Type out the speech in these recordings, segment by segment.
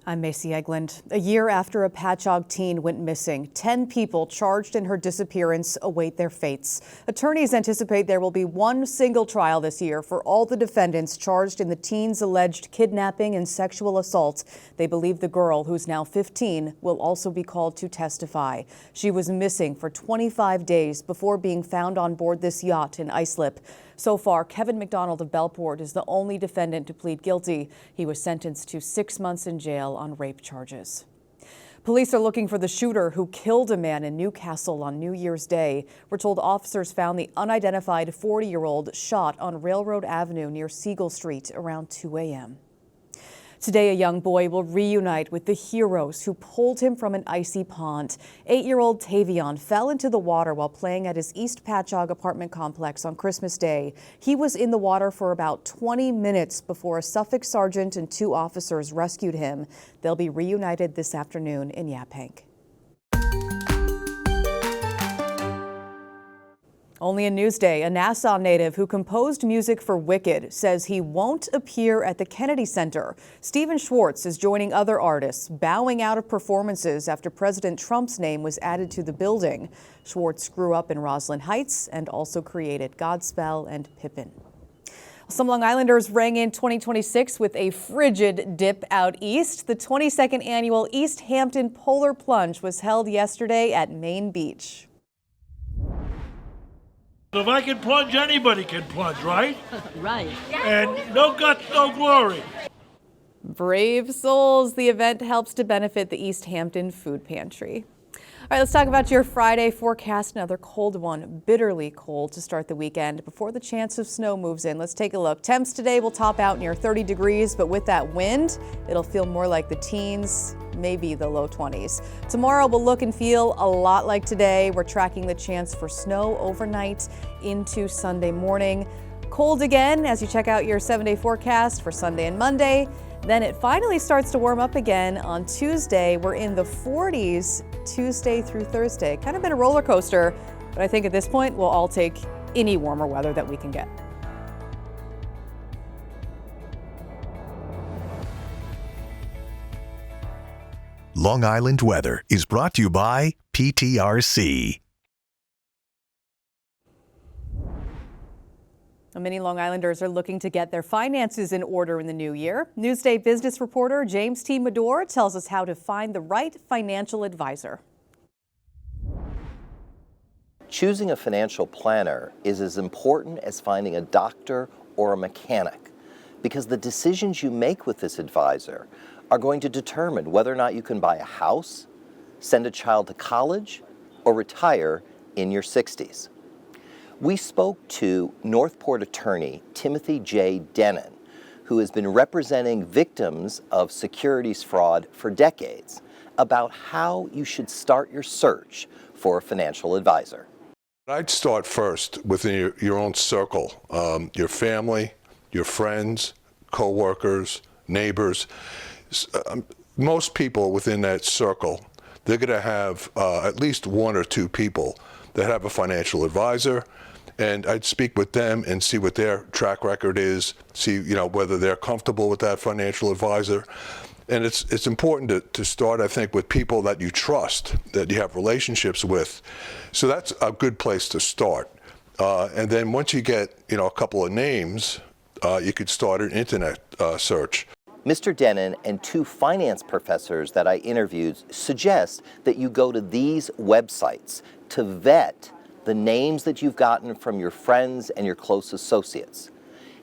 I'm Macy Egland. A year after a Patchogue teen went missing, 10 people charged in her disappearance await their fates. Attorneys anticipate there will be one single trial this year for all the defendants charged in the teen's alleged kidnapping and sexual assault. They believe the girl, who's now 15, will also be called to testify. She was missing for 25 days before being found on board this yacht in Islip. So far, Kevin McDonald of Bellport is the only defendant to plead guilty. He was sentenced to 6 months in jail on rape charges. Police are looking for the shooter who killed a man in Newcastle on New Year's Day. We're told officers found the unidentified 40-year-old shot on Railroad Avenue near Siegel Street around 2 a.m. Today, a young boy will reunite with the heroes who pulled him from an icy pond. 8-year-old Tavion fell into the water while playing at his East Patchogue apartment complex on Christmas Day. He was in the water for about 20 minutes before a Suffolk sergeant and 2 officers rescued him. They'll be reunited this afternoon in Yaphank. Only in Newsday, a Nassau native who composed music for Wicked says he won't appear at the Kennedy Center. Stephen Schwartz is joining other artists, bowing out of performances after President Trump's name was added to the building. Schwartz grew up in Roslyn Heights and also created Godspell and Pippin. Some Long Islanders rang in 2026 with a frigid dip out east. The 22nd annual East Hampton Polar Plunge was held yesterday at Main Beach. If I can plunge, anybody can plunge, right? Right. And no guts, no glory. Brave souls. The event helps to benefit the East Hampton Food Pantry. All right, let's talk about your Friday forecast. Another cold one, bitterly cold to start the weekend before the chance of snow moves in. Let's take a look. Temps today will top out near 30 degrees, but with that wind, it'll feel more like the teens, maybe the low 20s. Tomorrow will look and feel a lot like today. We're tracking the chance for snow overnight into Sunday morning. Cold again as you check out your 7-day forecast for Sunday and Monday. Then it finally starts to warm up again on Tuesday. We're in the 40s Tuesday through Thursday. Kind of been a roller coaster, but I think at this point we'll all take any warmer weather that we can get. Long Island weather is brought to you by PTRC. Many Long Islanders are looking to get their finances in order in the new year. Newsday business reporter James T. Medore tells us how to find the right financial advisor. Choosing a financial planner is as important as finding a doctor or a mechanic, because the decisions you make with this advisor are going to determine whether or not you can buy a house, send a child to college, or retire in your 60s. We spoke to Northport attorney Timothy J. Denon, who has been representing victims of securities fraud for decades, about how you should start your search for a financial advisor. I'd start first within your own circle, your family, your friends, co-workers, neighbors. Most people within that circle, they're going to have at least 1 or 2 people that have a financial advisor. And I'd speak with them and see what their track record is, see whether they're comfortable with that financial advisor. And it's important to start, I think, with people that you trust, that you have relationships with. So that's a good place to start. And then once you get a couple of names, you could start an internet search. Mr. Denon and 2 finance professors that I interviewed suggest that you go to these websites to vet the names that you've gotten from your friends and your close associates.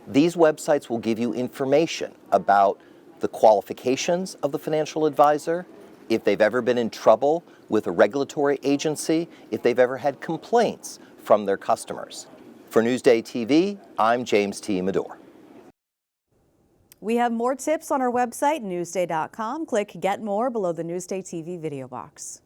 These websites will give you information about the qualifications of the financial advisor, if they've ever been in trouble with a regulatory agency, if they've ever had complaints from their customers. For Newsday TV, I'm James T. Medore. We have more tips on our website, newsday.com. Click Get More below the Newsday TV video box.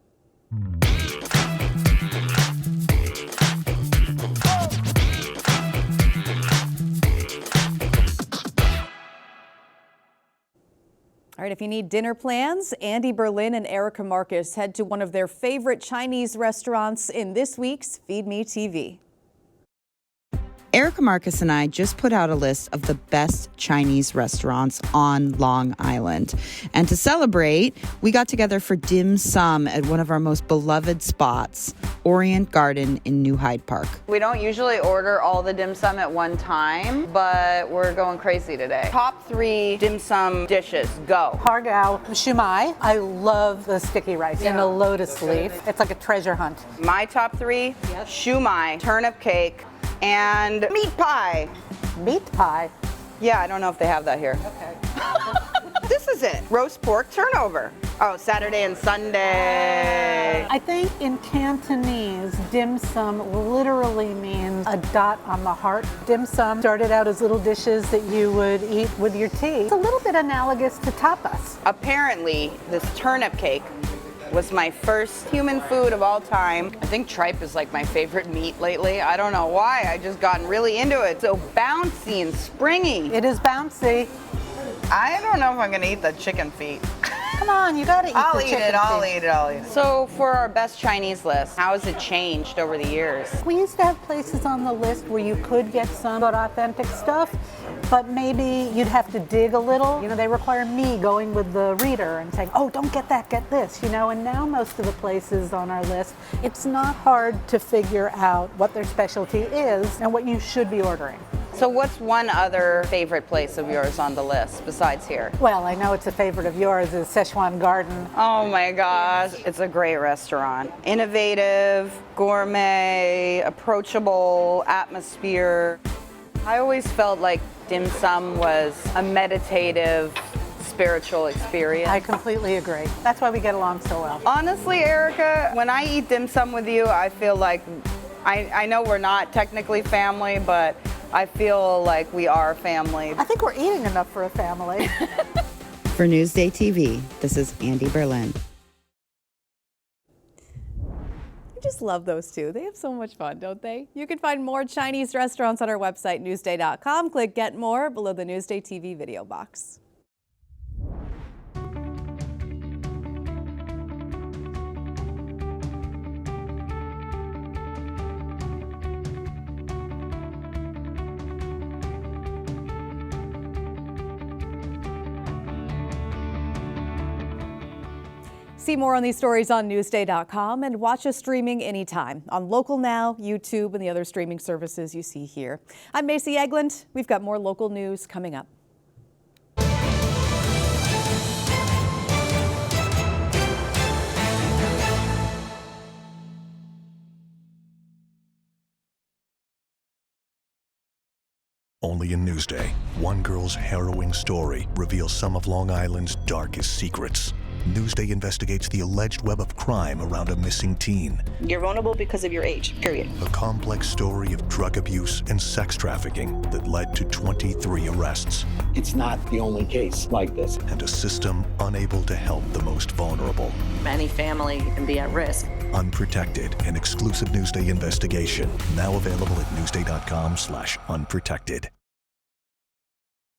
All right, if you need dinner plans, Andy Berlin and Erica Marcus head to one of their favorite Chinese restaurants in this week's Feed Me TV. Erica Marcus and I just put out a list of the best Chinese restaurants on Long Island. And to celebrate, we got together for dim sum at one of our most beloved spots, Orient Garden in New Hyde Park. We don't usually order all the dim sum at one time, but we're going crazy today. Top 3 dim sum dishes, go. Hargao shumai. I love the sticky rice in a lotus leaf. It's like a treasure hunt. My top 3, shumai, turnip cake, and meat pie. Meat pie. Yeah, I don't know if they have that here. Okay. This is it, roast pork turnover. Oh, Saturday and Sunday. I think in Cantonese, dim sum literally means a dot on the heart. Dim sum started out as little dishes that you would eat with your tea. It's a little bit analogous to tapas. Apparently, this turnip cake was my first human food of all time. I think tripe is like my favorite meat lately. I don't know why, I just gotten really into it. So bouncy and springy. It is bouncy. I don't know if I'm gonna eat the chicken feet. Come on, you gotta eat I'll the eat chicken it, I'll feet. eat it, I'll eat it. So for our best Chinese list, how has it changed over the years? We used to have places on the list where you could get some but authentic stuff, but maybe you'd have to dig a little. You know, they require me going with the reader and saying, oh, don't get that, get this, you know, and now most of the places on our list, it's not hard to figure out what their specialty is and what you should be ordering. So what's one other favorite place of yours on the list besides here? Well, I know it's a favorite of yours is Szechuan Garden. Oh my gosh, it's a great restaurant. Innovative, gourmet, approachable atmosphere. I always felt like dim sum was a meditative, spiritual experience. I completely agree. That's why we get along so well. Honestly, Erica, when I eat dim sum with you, I feel like, I know we're not technically family, but I feel like we are family. I think we're eating enough for a family. For Newsday TV, this is Andy Berlin. I just love those two. They have so much fun, don't they? You can find more Chinese restaurants on our website, Newsday.com. Click Get More below the Newsday TV video box. See more on these stories on Newsday.com and watch us streaming anytime on Local Now, YouTube, and the other streaming services you see here. I'm Macy Eglund. We've got more local news coming up. Only in Newsday, one girl's harrowing story reveals some of Long Island's darkest secrets. Newsday investigates the alleged web of crime around a missing teen. You're vulnerable because of your age, period. A complex story of drug abuse and sex trafficking that led to 23 arrests. It's not the only case like this. And a system unable to help the most vulnerable. Any family can be at risk. Unprotected, an exclusive Newsday investigation. Now available at Newsday.com/unprotected.